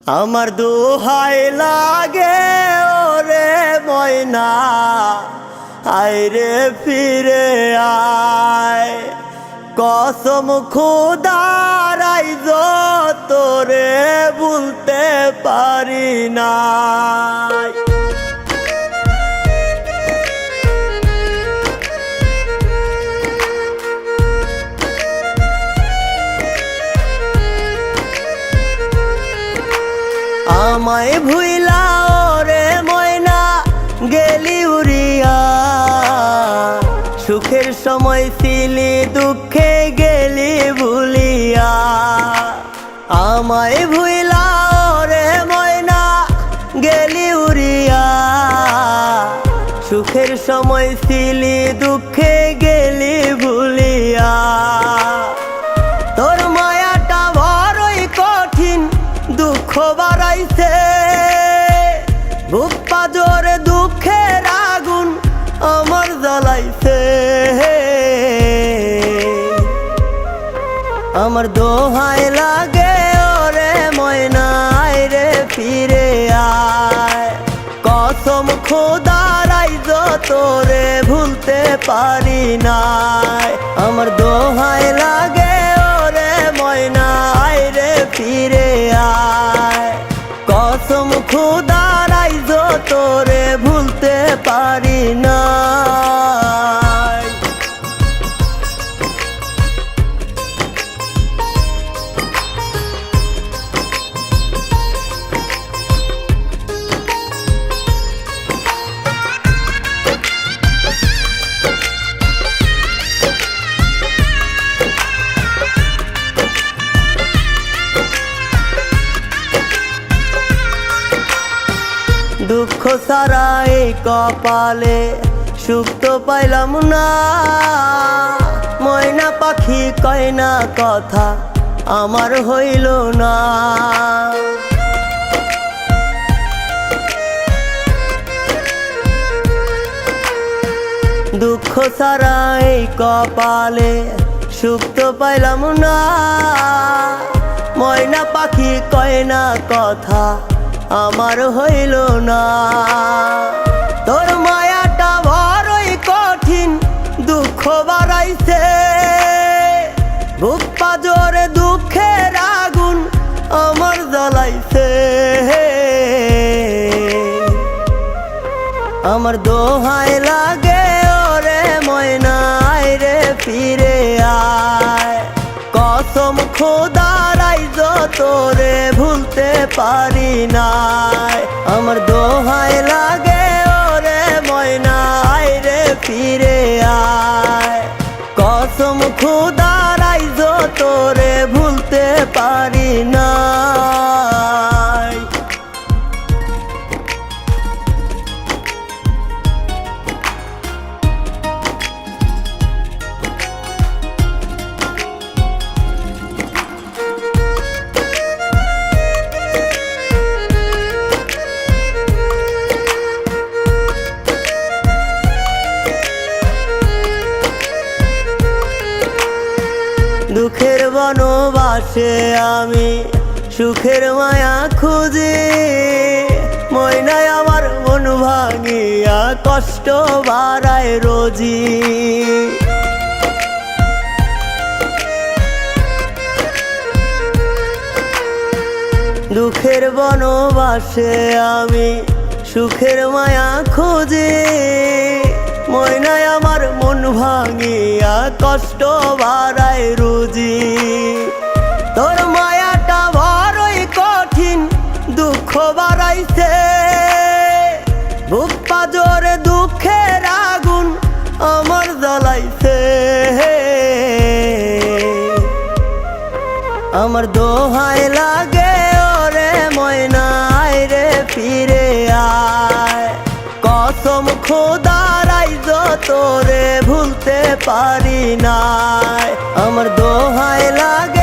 আমার দোহাই লাগে ওরে ময়না, আইরে ফিরে আয়। কসম খোদার আইজ তোরে ভুলতে পারি না। আমায় ভুইলা ওরে ময়না গেলি উড়িয়া, সুখের সময় ছিলি দুঃখে গেলি ভুলিয়া। আমায় ভুইলা ওরে ময়না গেলি উড়িয়া, সুখের সময় ছিলি দুঃখে গেলি ভুলিয়া। তোর মায়াটা বড়ই কঠিন, দুঃখ বাড়াইছে বুক পাজরে, দুঃখের আগুন আমার জ্বালাইছে। আমার দোহাই লাগে ওরে ময়না, আইরে ফিরে আয়। কসম খোদার আইজ তোরে ভুলতে পারি নাই। আমার দোহাই লাগে ওরে ময়না, আইরে ফিরে আয়। কসম খোদার আইজ তোরে ভুলতে পারি নাই। দুঃখ সারা এই কপালে সুখ তো পাইলাম না। ময়না পাখি কয় না কথা আমার হইল না। দুঃখ সারা এই কপালে সুখ তো পাইলাম না। ময়না পাখি কয় না কথা আমার হইল না। তোর মায়াটা বড়ই কঠিন, দুঃখ বাড়াইছে বুক পাজরে, দুঃখের আগুন আমার জ্বালাইছে। আমার দোহাই লাগে ওরে ময়না, আইরে ফিরে আয়। কসম খোদার আইজ তোরে ভুলতে পারি নাই। আমার দোহাই লাগে ওরে ময়না, আইরে ফিরে আয়। কসম খোদার আইজ তোরে ভুলতে পারি নাই। দুঃখের বনবাসে আমি সুখের মায়া খুঁজি। ময়নায় আমার মন ভাঙিয়া কষ্ট বাড়ায় রোজি। দুঃখের বনবাসে আমি সুখের মায়া খুঁজি। ময়নায় আমার মন ভাঙিয়া কষ্ট বাড়ায় রোজি। তোর মায়াটা বড়ই কঠিন, দুঃখ বাড়াইছে বুক পাজরে, দুঃখের আগুন আমার জ্বালাইছে। আমার দোহাই লাগে ওরে ময়না, আইরে ফিরে আয়। কসম খোদার আইজ তোরে ভুলতে পারি নাই। আমার দোহাই লাগে